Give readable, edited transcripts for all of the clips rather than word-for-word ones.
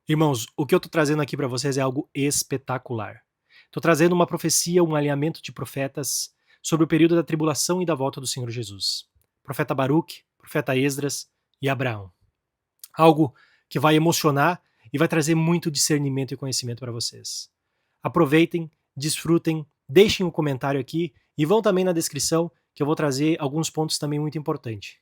Irmãos, o que eu tô trazendo aqui para vocês é algo espetacular. Tô trazendo uma profecia, um alinhamento de profetas sobre o período da tribulação e da volta do Senhor Jesus. Profeta Baruque, profeta Esdras e Abraão. Algo que vai emocionar e vai trazer muito discernimento e conhecimento para vocês. Aproveitem, desfrutem, deixem um comentário aqui e vão também na descrição que eu vou trazer alguns pontos também muito importantes.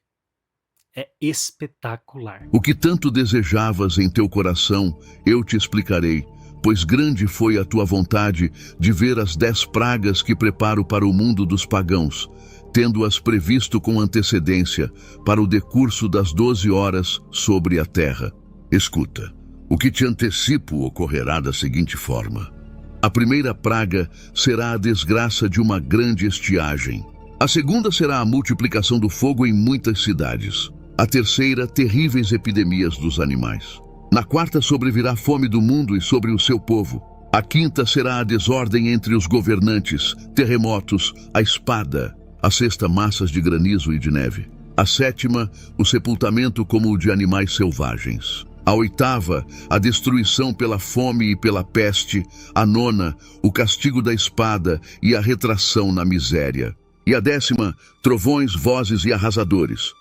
É espetacular. O que tanto desejavas em teu coração, eu te explicarei, pois grande foi a tua vontade de ver as 10 pragas que preparo para o mundo dos pagãos, tendo-as previsto com antecedência para o decurso das 12 horas sobre a terra. Escuta, o que te antecipo ocorrerá da seguinte forma. A primeira praga será a desgraça de uma grande estiagem. A segunda será a multiplicação do fogo em muitas cidades. A terceira, terríveis epidemias dos animais. Na quarta sobrevirá a fome do mundo e sobre o seu povo. A quinta será a desordem entre os governantes, terremotos, a espada. A sexta, massas de granizo e de neve. A sétima, o sepultamento como o de animais selvagens. A oitava, a destruição pela fome e pela peste. A nona, o castigo da espada e a retração na miséria. E a 10ª, trovões, vozes e arrasadores.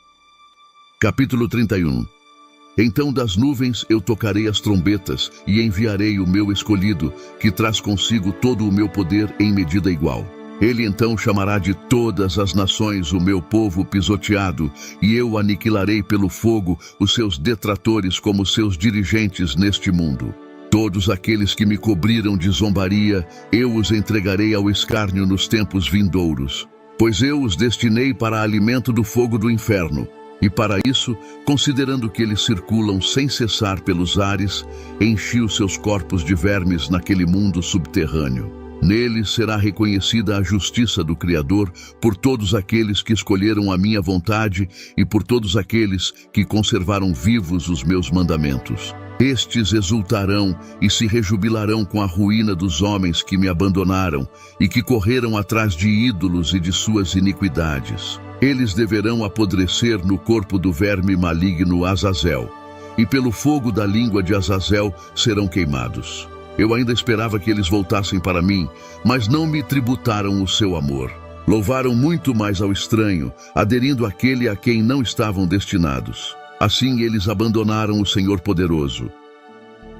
Capítulo 31. Então das nuvens eu tocarei as trombetas e enviarei o meu escolhido, que traz consigo todo o meu poder em medida igual. Ele então chamará de todas as nações o meu povo pisoteado, e eu aniquilarei pelo fogo os seus detratores como seus dirigentes neste mundo. Todos aqueles que me cobriram de zombaria, eu os entregarei ao escárnio nos tempos vindouros. Pois eu os destinei para alimento do fogo do inferno. E para isso, considerando que eles circulam sem cessar pelos ares, enchi os seus corpos de vermes naquele mundo subterrâneo. Neles será reconhecida a justiça do Criador por todos aqueles que escolheram a minha vontade e por todos aqueles que conservaram vivos os meus mandamentos. Estes exultarão e se rejubilarão com a ruína dos homens que me abandonaram e que correram atrás de ídolos e de suas iniquidades. Eles deverão apodrecer no corpo do verme maligno Azazel, e pelo fogo da língua de Azazel serão queimados. Eu ainda esperava que eles voltassem para mim, mas não me tributaram o seu amor. Louvaram muito mais ao estranho, aderindo àquele a quem não estavam destinados. Assim eles abandonaram o Senhor poderoso.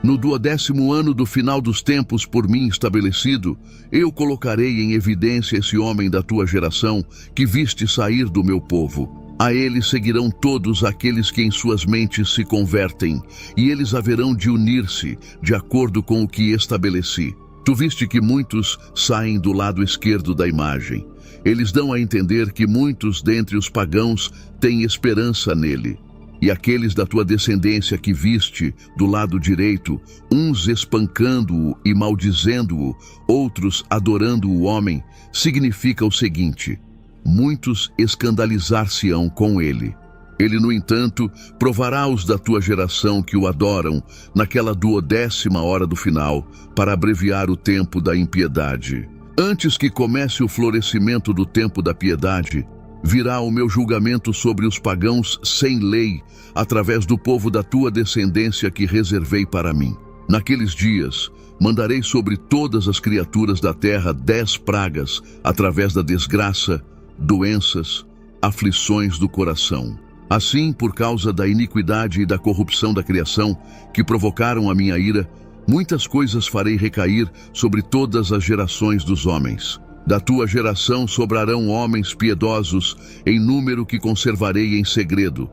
No 12º ano do final dos tempos por mim estabelecido, eu colocarei em evidência esse homem da tua geração que viste sair do meu povo. A ele seguirão todos aqueles que em suas mentes se convertem, e eles haverão de unir-se de acordo com o que estabeleci. Tu viste que muitos saem do lado esquerdo da imagem. Eles dão a entender que muitos dentre os pagãos têm esperança nele. E aqueles da tua descendência que viste do lado direito, uns espancando-o e maldizendo-o, outros adorando o homem, significa o seguinte: muitos escandalizar-se-ão com ele. Ele, no entanto, provará os da tua geração que o adoram naquela 12ª hora do final, para abreviar o tempo da impiedade. Antes que comece o florescimento do tempo da piedade, virá o meu julgamento sobre os pagãos sem lei, através do povo da tua descendência que reservei para mim. Naqueles dias, mandarei sobre todas as criaturas da terra 10 pragas, através da desgraça, doenças, aflições do coração. Assim, por causa da iniquidade e da corrupção da criação, que provocaram a minha ira, muitas coisas farei recair sobre todas as gerações dos homens. Da tua geração sobrarão homens piedosos, em número que conservarei em segredo.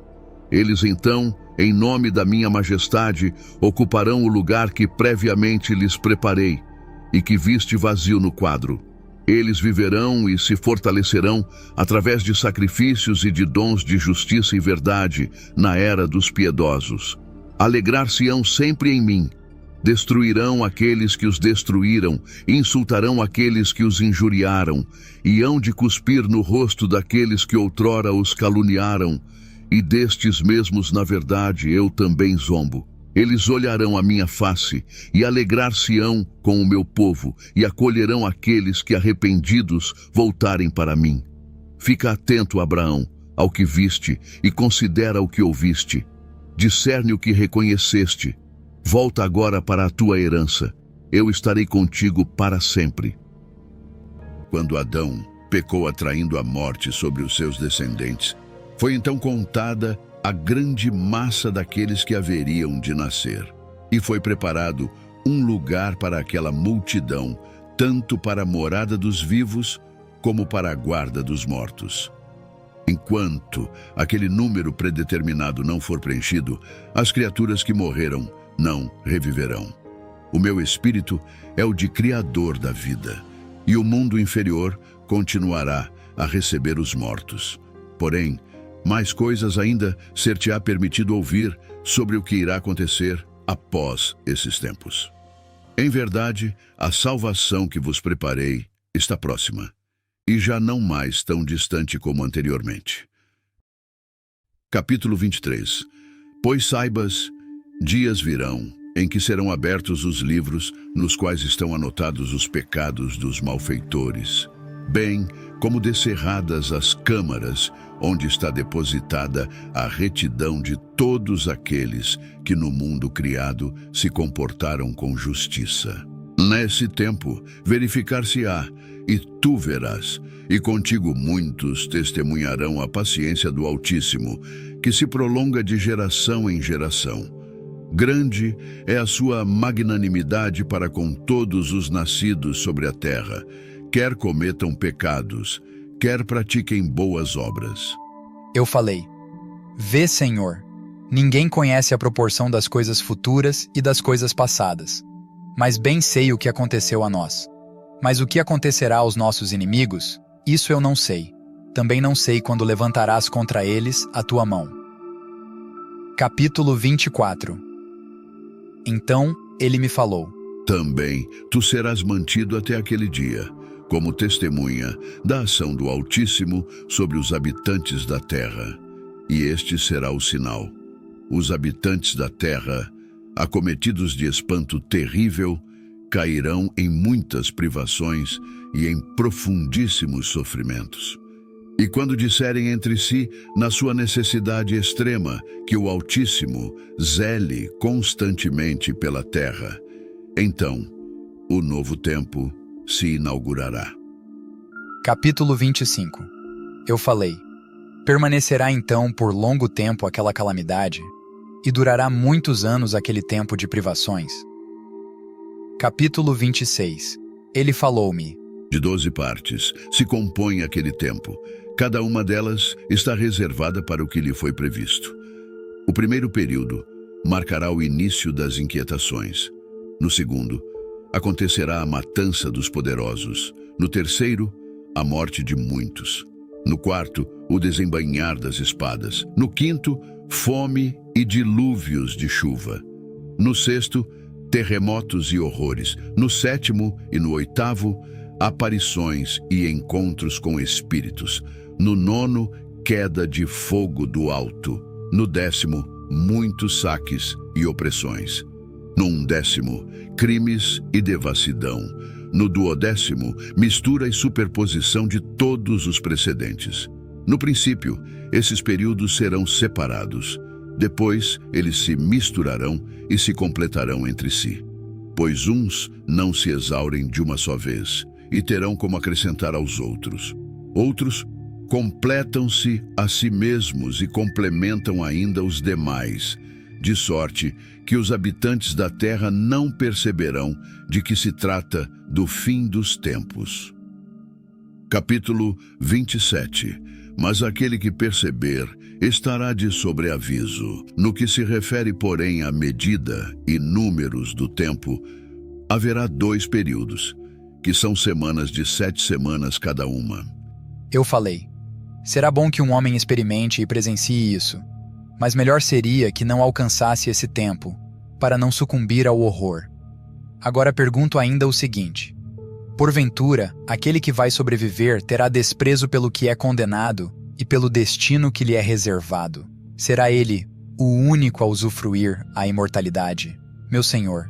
Eles então, em nome da minha majestade, ocuparão o lugar que previamente lhes preparei, e que viste vazio no quadro. Eles viverão e se fortalecerão através de sacrifícios e de dons de justiça e verdade na era dos piedosos. Alegrar-se-ão sempre em mim. Destruirão aqueles que os destruíram, insultarão aqueles que os injuriaram, e hão de cuspir no rosto daqueles que outrora os caluniaram, e destes mesmos, na verdade, eu também zombo. Eles olharão a minha face, e alegrar-se-ão com o meu povo, e acolherão aqueles que, arrependidos, voltarem para mim. Fica atento, Abraão, ao que viste, e considera o que ouviste. Discerne o que reconheceste. Volta agora para a tua herança. Eu estarei contigo para sempre. Quando Adão pecou atraindo a morte sobre os seus descendentes, foi então contada a grande massa daqueles que haveriam de nascer. E foi preparado um lugar para aquela multidão, tanto para a morada dos vivos, como para a guarda dos mortos. Enquanto aquele número predeterminado não for preenchido, as criaturas que morreram não reviverão. O meu espírito é o de Criador da vida, e o mundo inferior continuará a receber os mortos. Porém, mais coisas ainda ser-te-á permitido ouvir sobre o que irá acontecer após esses tempos. Em verdade, a salvação que vos preparei está próxima, e já não mais tão distante como anteriormente. Capítulo 23. Pois saibas, dias virão em que serão abertos os livros nos quais estão anotados os pecados dos malfeitores, bem como descerradas as câmaras onde está depositada a retidão de todos aqueles que no mundo criado se comportaram com justiça. Nesse tempo verificar-se-á, e tu verás, e contigo muitos testemunharão a paciência do Altíssimo, que se prolonga de geração em geração. Grande é a sua magnanimidade para com todos os nascidos sobre a terra, quer cometam pecados, quer pratiquem boas obras. Eu falei: Vê, Senhor, ninguém conhece a proporção das coisas futuras e das coisas passadas, mas bem sei o que aconteceu a nós. Mas o que acontecerá aos nossos inimigos, isso eu não sei. Também não sei quando levantarás contra eles a tua mão. Capítulo 24. Então ele me falou: Também tu serás mantido até aquele dia, como testemunha da ação do Altíssimo sobre os habitantes da terra. E este será o sinal: os habitantes da terra, acometidos de espanto terrível, cairão em muitas privações e em profundíssimos sofrimentos. E quando disserem entre si, na sua necessidade extrema, que o Altíssimo zele constantemente pela terra, então o novo tempo se inaugurará. Capítulo 25. Eu falei: Permanecerá então por longo tempo aquela calamidade, e durará muitos anos aquele tempo de privações. Capítulo 26. Ele falou-me: De 12 partes se compõe aquele tempo. Cada uma delas está reservada para o que lhe foi previsto. O primeiro período marcará o início das inquietações. No segundo, acontecerá a matança dos poderosos. No terceiro, a morte de muitos. No quarto, o desembainhar das espadas. No quinto, fome e dilúvios de chuva. No sexto, terremotos e horrores. No sétimo e no oitavo, aparições e encontros com espíritos. No nono, queda de fogo do alto. No décimo, muitos saques e opressões. No undécimo, crimes e devassidão. No duodécimo, mistura e superposição de todos os precedentes. No princípio, esses períodos serão separados. Depois, eles se misturarão e se completarão entre si. Pois uns não se exaurem de uma só vez, e terão como acrescentar aos outros. Outros completam-se a si mesmos e complementam ainda os demais, de sorte que os habitantes da terra não perceberão de que se trata do fim dos tempos. Capítulo 27. Mas aquele que perceber estará de sobreaviso. No que se refere, porém, à medida e números do tempo, haverá 2 períodos, que são semanas de 7 semanas cada uma. Eu falei: Será bom que um homem experimente e presencie isso, mas melhor seria que não alcançasse esse tempo, para não sucumbir ao horror. Agora pergunto ainda o seguinte: porventura, aquele que vai sobreviver terá desprezo pelo que é condenado e pelo destino que lhe é reservado? Será ele o único a usufruir a imortalidade? Meu Senhor,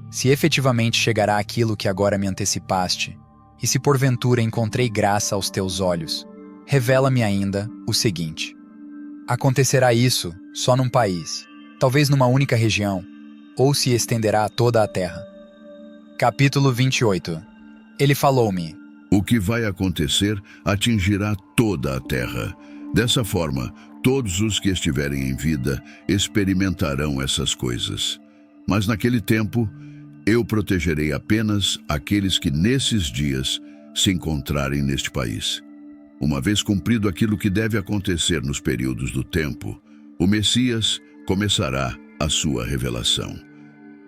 se efetivamente chegará aquilo que agora me antecipaste, e se porventura encontrei graça aos teus olhos, revela-me ainda o seguinte: acontecerá isso só num país, talvez numa única região, ou se estenderá a toda a terra. Capítulo 28. Ele falou-me: O que vai acontecer atingirá toda a terra. Dessa forma, todos os que estiverem em vida experimentarão essas coisas. Mas naquele tempo, eu protegerei apenas aqueles que nesses dias se encontrarem neste país. Uma vez cumprido aquilo que deve acontecer nos períodos do tempo, o Messias começará a sua revelação.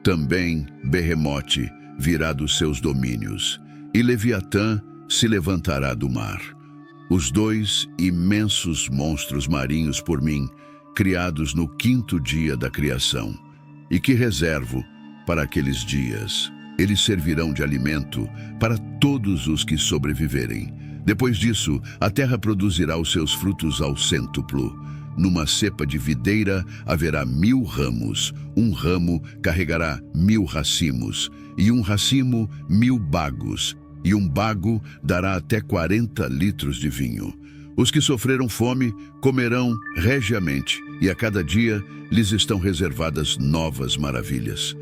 Também Behemote virá dos seus domínios, e Leviatã se levantará do mar. Os dois imensos monstros marinhos por mim, criados no 5º dia da criação, e que reservo para aqueles dias. Eles servirão de alimento para todos os que sobreviverem. Depois disso, a terra produzirá os seus frutos ao cêntuplo. Numa cepa de videira haverá 1000 ramos, um ramo carregará 1000 racimos, e um racimo 1000 bagos, e um bago dará até 40 litros de vinho. Os que sofreram fome comerão regiamente, e a cada dia lhes estão reservadas novas maravilhas.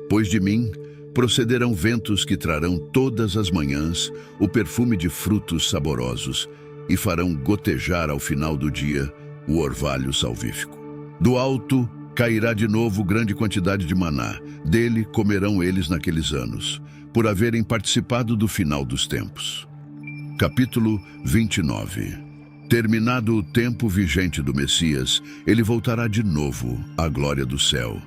Pois de mim procederão ventos que trarão todas as manhãs o perfume de frutos saborosos, e farão gotejar ao final do dia o orvalho salvífico. Do alto cairá de novo grande quantidade de maná, dele comerão eles naqueles anos, por haverem participado do final dos tempos. Capítulo 29. Terminado o tempo vigente do Messias, ele voltará de novo à glória do céu.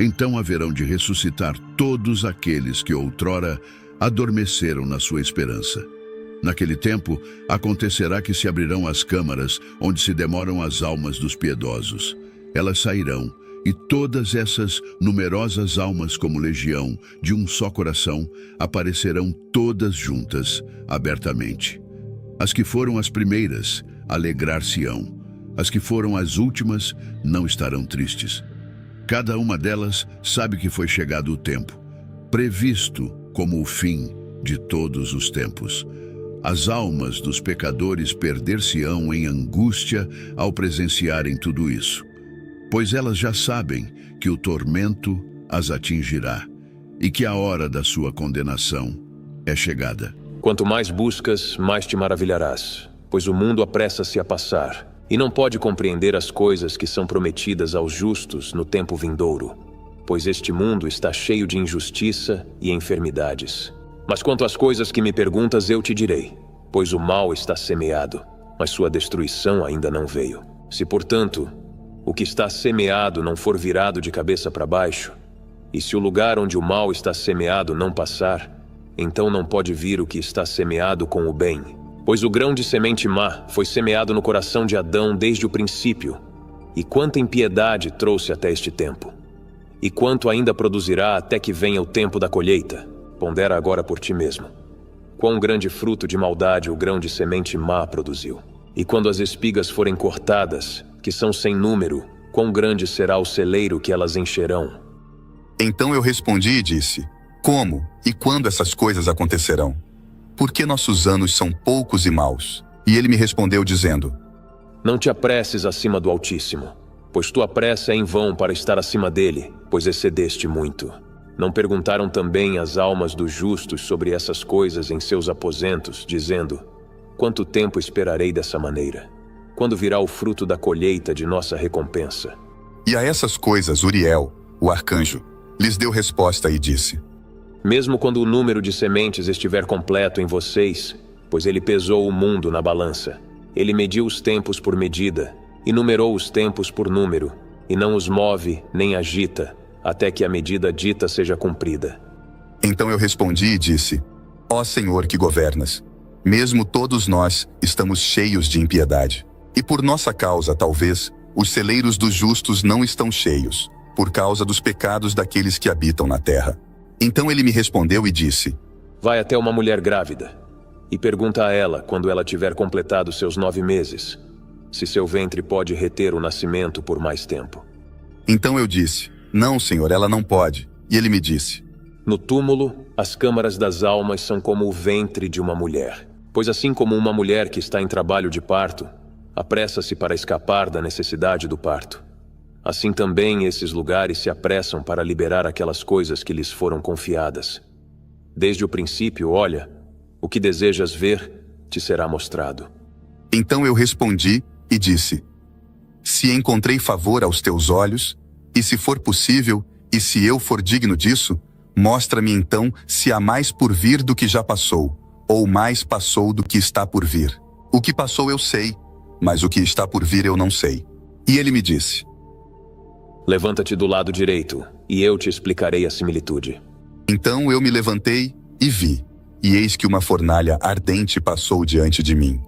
Então haverão de ressuscitar todos aqueles que outrora adormeceram na sua esperança. Naquele tempo, acontecerá que se abrirão as câmaras onde se demoram as almas dos piedosos. Elas sairão, e todas essas numerosas almas como legião, de um só coração, aparecerão todas juntas, abertamente. As que foram as primeiras, alegrar-se-ão. As que foram as últimas, não estarão tristes. Cada uma delas sabe que foi chegado o tempo, previsto como o fim de todos os tempos. As almas dos pecadores perder-se-ão em angústia ao presenciarem tudo isso, pois elas já sabem que o tormento as atingirá e que a hora da sua condenação é chegada. Quanto mais buscas, mais te maravilharás, pois o mundo apressa-se a passar e não pode compreender as coisas que são prometidas aos justos no tempo vindouro, pois este mundo está cheio de injustiça e enfermidades. Mas quanto às coisas que me perguntas, eu te direi, pois o mal está semeado, mas sua destruição ainda não veio. Se, portanto, o que está semeado não for virado de cabeça para baixo, e se o lugar onde o mal está semeado não passar, então não pode vir o que está semeado com o bem. Pois o grão de semente má foi semeado no coração de Adão desde o princípio, e quanta impiedade trouxe até este tempo. E quanto ainda produzirá até que venha o tempo da colheita, pondera agora por ti mesmo. Quão grande fruto de maldade o grão de semente má produziu. E quando as espigas forem cortadas, que são sem número, quão grande será o celeiro que elas encherão. Então eu respondi e disse: como e quando essas coisas acontecerão? Porque nossos anos são poucos e maus. E ele me respondeu dizendo: Não te apresses acima do Altíssimo, pois tua pressa é em vão para estar acima dele, pois excedeste muito. Não perguntaram também as almas dos justos sobre essas coisas em seus aposentos, dizendo: Quanto tempo esperarei dessa maneira? Quando virá o fruto da colheita de nossa recompensa? E a essas coisas Uriel, o arcanjo, lhes deu resposta e disse: Mesmo quando o número de sementes estiver completo em vocês, pois ele pesou o mundo na balança, ele mediu os tempos por medida, e numerou os tempos por número, e não os move nem agita, até que a medida dita seja cumprida. Então eu respondi e disse: Ó Senhor que governas, mesmo todos nós estamos cheios de impiedade. E por nossa causa, talvez, os celeiros dos justos não estão cheios, por causa dos pecados daqueles que habitam na terra. Então ele me respondeu e disse: Vai até uma mulher grávida, e pergunta a ela, quando ela tiver completado seus 9 meses, se seu ventre pode reter o nascimento por mais tempo. Então eu disse: Não, Senhor, ela não pode. E ele me disse: No túmulo, as câmaras das almas são como o ventre de uma mulher. Pois assim como uma mulher que está em trabalho de parto, apressa-se para escapar da necessidade do parto. assim também esses lugares se apressam para liberar aquelas coisas que lhes foram confiadas. Desde o princípio, olha, o que desejas ver te será mostrado. Então eu respondi e disse: se encontrei favor aos teus olhos, e se for possível, e se eu for digno disso, mostra-me então se há mais por vir do que já passou, ou mais passou do que está por vir. O que passou eu sei, mas o que está por vir eu não sei. E ele me disse: levanta-te do lado direito, e eu te explicarei a similitude. Então eu me levantei e vi, e eis que uma fornalha ardente passou diante de mim.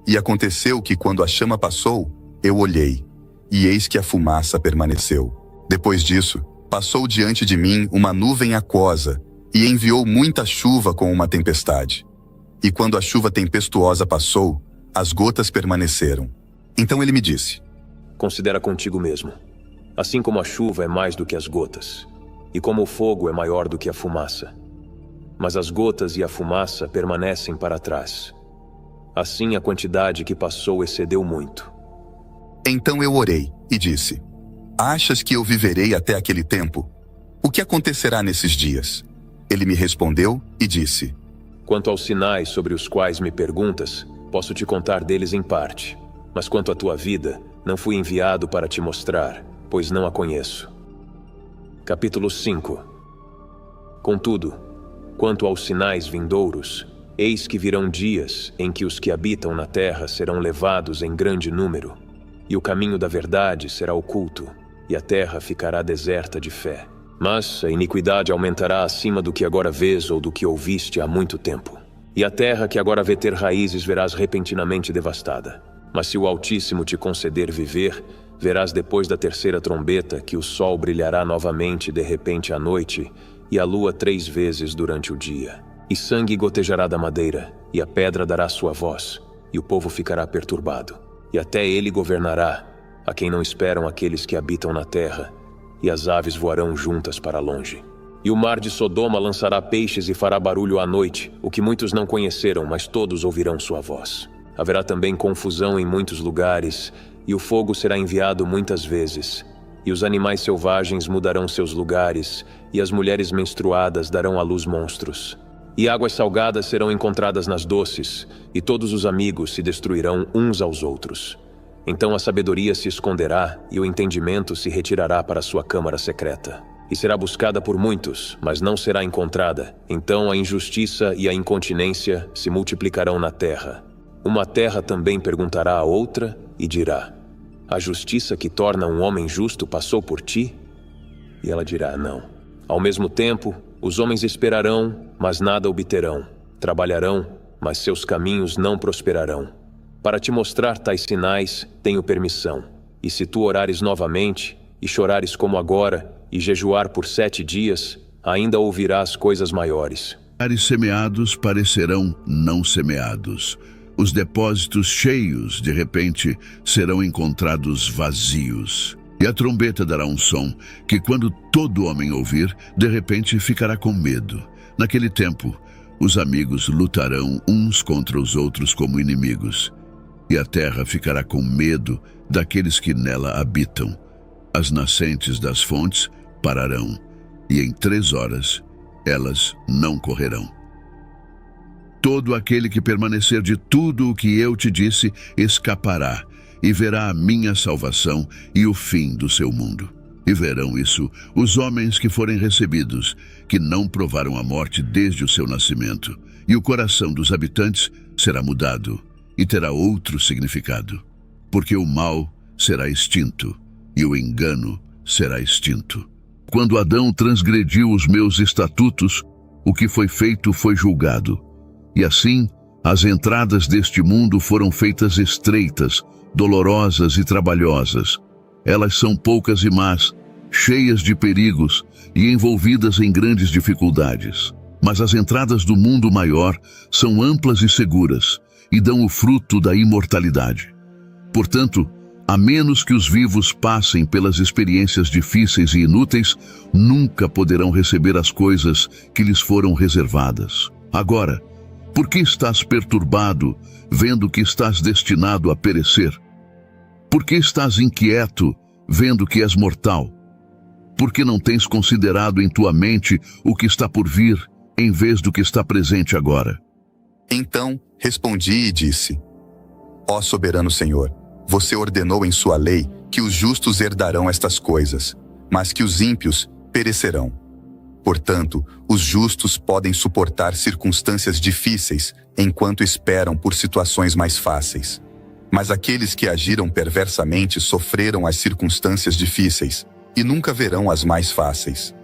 E aconteceu que quando a chama passou, eu olhei, e eis que a fumaça permaneceu. Depois disso, passou diante de mim uma nuvem aquosa, e enviou muita chuva com uma tempestade. E quando a chuva tempestuosa passou, as gotas permaneceram. Então ele me disse: considera contigo mesmo. Assim como a chuva é mais do que as gotas, e como o fogo é maior do que a fumaça. Mas as gotas e a fumaça permanecem para trás. Assim a quantidade que passou excedeu muito. Então eu orei e disse: achas que eu viverei até aquele tempo? O que acontecerá nesses dias? Ele me respondeu e disse: quanto aos sinais sobre os quais me perguntas, posso te contar deles em parte. Mas quanto à tua vida, não fui enviado para te mostrar, pois não a conheço. Capítulo 5. Contudo, quanto aos sinais vindouros, eis que virão dias em que os que habitam na terra serão levados em grande número, e o caminho da verdade será oculto, e a terra ficará deserta de fé. Mas a iniquidade aumentará acima do que agora vês ou do que ouviste há muito tempo. E a terra que agora vê ter raízes verás repentinamente devastada. Mas se o Altíssimo te conceder viver, verás depois da terceira trombeta que o sol brilhará novamente de repente à noite, e a lua 3 vezes durante o dia. E sangue gotejará da madeira, e a pedra dará sua voz, e o povo ficará perturbado. E até ele governará, a quem não esperam aqueles que habitam na terra, e as aves voarão juntas para longe. E o mar de Sodoma lançará peixes e fará barulho à noite, o que muitos não conheceram, mas todos ouvirão sua voz. Haverá também confusão em muitos lugares, e o fogo será enviado muitas vezes. E os animais selvagens mudarão seus lugares, e as mulheres menstruadas darão à luz monstros. E águas salgadas serão encontradas nas doces, e todos os amigos se destruirão uns aos outros. Então a sabedoria se esconderá, e o entendimento se retirará para sua câmara secreta. E será buscada por muitos, mas não será encontrada. Então a injustiça e a incontinência se multiplicarão na terra. Uma terra também perguntará a outra, e dirá: a justiça que torna um homem justo passou por ti? E ela dirá: não. Ao mesmo tempo, os homens esperarão, mas nada obterão. Trabalharão, mas seus caminhos não prosperarão. Para te mostrar tais sinais, tenho permissão. E se tu orares novamente, e chorares como agora, e jejuar por 7 dias, ainda ouvirás coisas maiores. Lugares semeados parecerão não semeados. Os depósitos cheios, de repente, serão encontrados vazios. E a trombeta dará um som, que quando todo homem ouvir, de repente ficará com medo. Naquele tempo, os amigos lutarão uns contra os outros como inimigos. E a terra ficará com medo daqueles que nela habitam. As nascentes das fontes pararão, e em 3 horas elas não correrão. Todo aquele que permanecer de tudo o que eu te disse escapará, e verá a minha salvação e o fim do seu mundo. E verão isso os homens que forem recebidos, que não provaram a morte desde o seu nascimento, e o coração dos habitantes será mudado, e terá outro significado, porque o mal será extinto, e o engano será extinto. Quando Adão transgrediu os meus estatutos, o que foi feito foi julgado. E assim, as entradas deste mundo foram feitas estreitas, dolorosas e trabalhosas. Elas são poucas e más, cheias de perigos e envolvidas em grandes dificuldades. Mas as entradas do mundo maior são amplas e seguras, e dão o fruto da imortalidade. Portanto, a menos que os vivos passem pelas experiências difíceis e inúteis, nunca poderão receber as coisas que lhes foram reservadas. Agora, por que estás perturbado, vendo que estás destinado a perecer? Por que estás inquieto, vendo que és mortal? Por que não tens considerado em tua mente o que está por vir, em vez do que está presente agora? Então respondi e disse: Ó soberano Senhor, você ordenou em sua lei que os justos herdarão estas coisas, mas que os ímpios perecerão. Portanto, os justos podem suportar circunstâncias difíceis enquanto esperam por situações mais fáceis. Mas aqueles que agiram perversamente sofreram as circunstâncias difíceis e nunca verão as mais fáceis.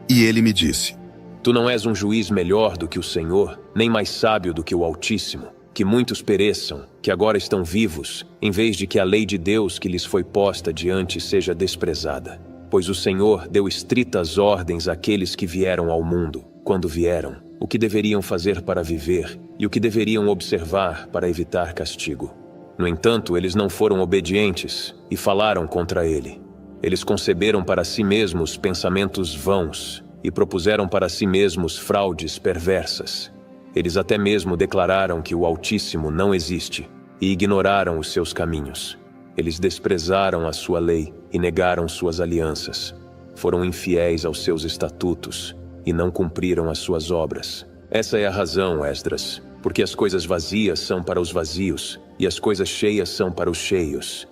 E ele me disse: Tu não és um juiz melhor do que o Senhor, nem mais sábio do que o Altíssimo, que muitos pereçam, que agora estão vivos, em vez de que a lei de Deus que lhes foi posta diante seja desprezada. Pois o Senhor deu estritas ordens àqueles que vieram ao mundo, quando vieram, o que deveriam fazer para viver e o que deveriam observar para evitar castigo. No entanto, eles não foram obedientes e falaram contra ele. Eles conceberam para si mesmos pensamentos vãos e propuseram para si mesmos fraudes perversas. Eles até mesmo declararam que o Altíssimo não existe e ignoraram os seus caminhos. Eles desprezaram a sua lei e negaram suas alianças. Foram infiéis aos seus estatutos e não cumpriram as suas obras. Essa é a razão, Esdras, porque as coisas vazias são para os vazios e as coisas cheias são para os cheios.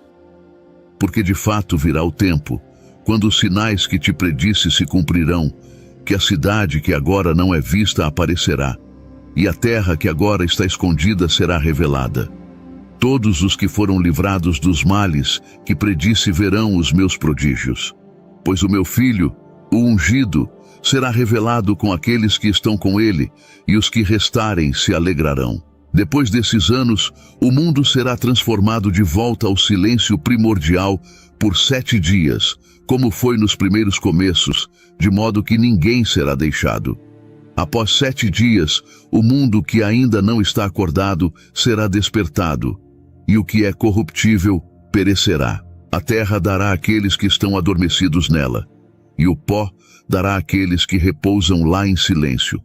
Porque de fato virá o tempo, quando os sinais que te predisse se cumprirão, que a cidade que agora não é vista aparecerá, e a terra que agora está escondida será revelada. Todos os que foram livrados dos males que predisse verão os meus prodígios. Pois o meu filho, o ungido, será revelado com aqueles que estão com ele, e os que restarem se alegrarão. Depois desses anos, o mundo será transformado de volta ao silêncio primordial por 7 dias, como foi nos primeiros começos, de modo que ninguém será deixado. Após 7 dias, o mundo que ainda não está acordado será despertado, e o que é corruptível perecerá. A terra dará àqueles que estão adormecidos nela, e o pó dará àqueles que repousam lá em silêncio,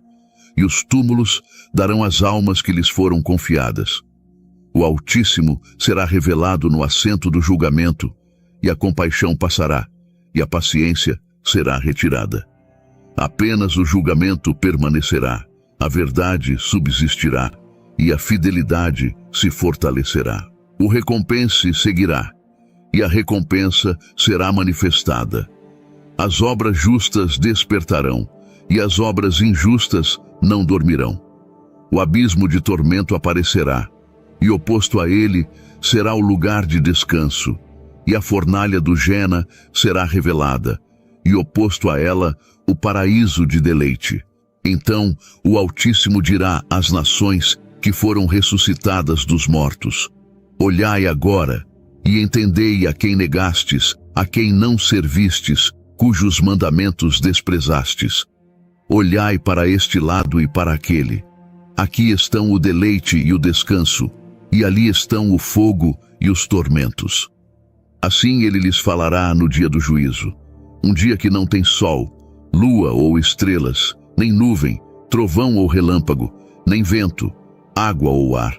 e os túmulos darão as almas que lhes foram confiadas. O Altíssimo será revelado no assento do julgamento, e a compaixão passará, e a paciência será retirada. Apenas o julgamento permanecerá, a verdade subsistirá, e a fidelidade se fortalecerá. O recompense seguirá, e a recompensa será manifestada. As obras justas despertarão, e as obras injustas não dormirão. O abismo de tormento aparecerá, e oposto a ele será o lugar de descanso, e a fornalha do Gena será revelada, e oposto a ela o paraíso de deleite. Então o Altíssimo dirá às nações que foram ressuscitadas dos mortos: Olhai agora, e entendei a quem negastes, a quem não servistes, cujos mandamentos desprezastes. Olhai para este lado e para aquele. Aqui estão o deleite e o descanso, e ali estão o fogo e os tormentos. Assim ele lhes falará no dia do juízo, um dia que não tem sol, lua ou estrelas, nem nuvem, trovão ou relâmpago, nem vento, água ou ar,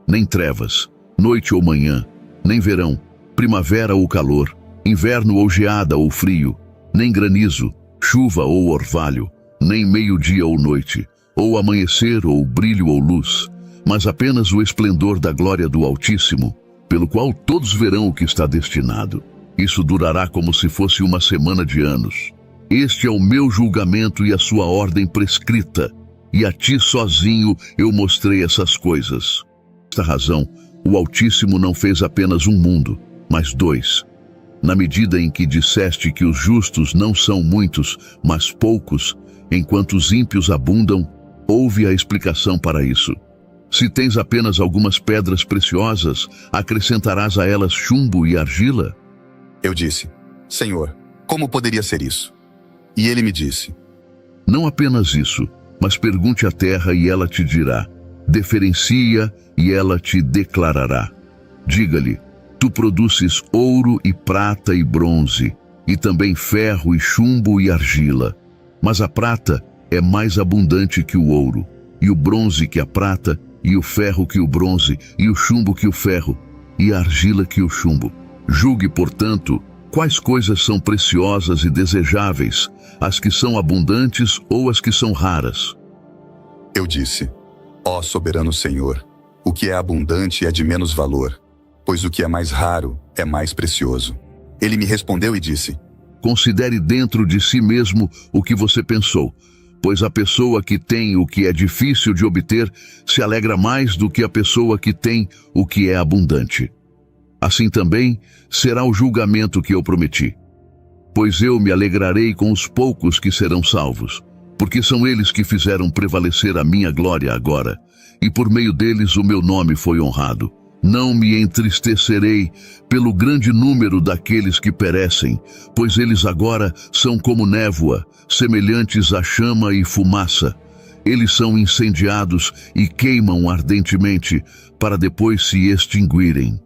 nem trevas, noite ou manhã, nem verão, primavera ou calor, inverno ou geada ou frio, nem granizo, chuva ou orvalho, nem meio-dia ou noite, ou amanhecer ou brilho ou luz, mas apenas o esplendor da glória do Altíssimo, pelo qual todos verão o que está destinado. Isso durará como se fosse uma semana de anos. Este é o meu julgamento e a sua ordem prescrita, e a ti sozinho eu mostrei essas coisas. Por esta razão, o Altíssimo não fez apenas um mundo, mas 2. Na medida em que disseste que os justos não são muitos, mas poucos, enquanto os ímpios abundam, ouve a explicação para isso. Se tens apenas algumas pedras preciosas, acrescentarás a elas chumbo e argila? Eu disse: Senhor, como poderia ser isso? E ele me disse: Não apenas isso, mas pergunte à terra e ela te dirá. Deferencia e ela te declarará. Diga-lhe: Tu produzes ouro e prata e bronze, e também ferro e chumbo e argila. Mas a prata é mais abundante que o ouro, e o bronze que a prata, e o ferro que o bronze, e o chumbo que o ferro, e a argila que o chumbo. Julgue, portanto, Quais coisas são preciosas e desejáveis, as que são abundantes ou as que são raras? Eu disse: ó soberano Senhor, o que é abundante é de menos valor, pois o que é mais raro é mais precioso. Ele me respondeu e disse: Considere dentro de si mesmo o que você pensou, pois a pessoa que tem o que é difícil de obter se alegra mais do que a pessoa que tem o que é abundante. Assim também será o julgamento que eu prometi. Pois eu me alegrarei com os poucos que serão salvos, porque são eles que fizeram prevalecer a minha glória agora, e por meio deles o meu nome foi honrado. Não me entristecerei pelo grande número daqueles que perecem, pois eles agora são como névoa, semelhantes a chama e fumaça. Eles são incendiados e queimam ardentemente, para depois se extinguirem.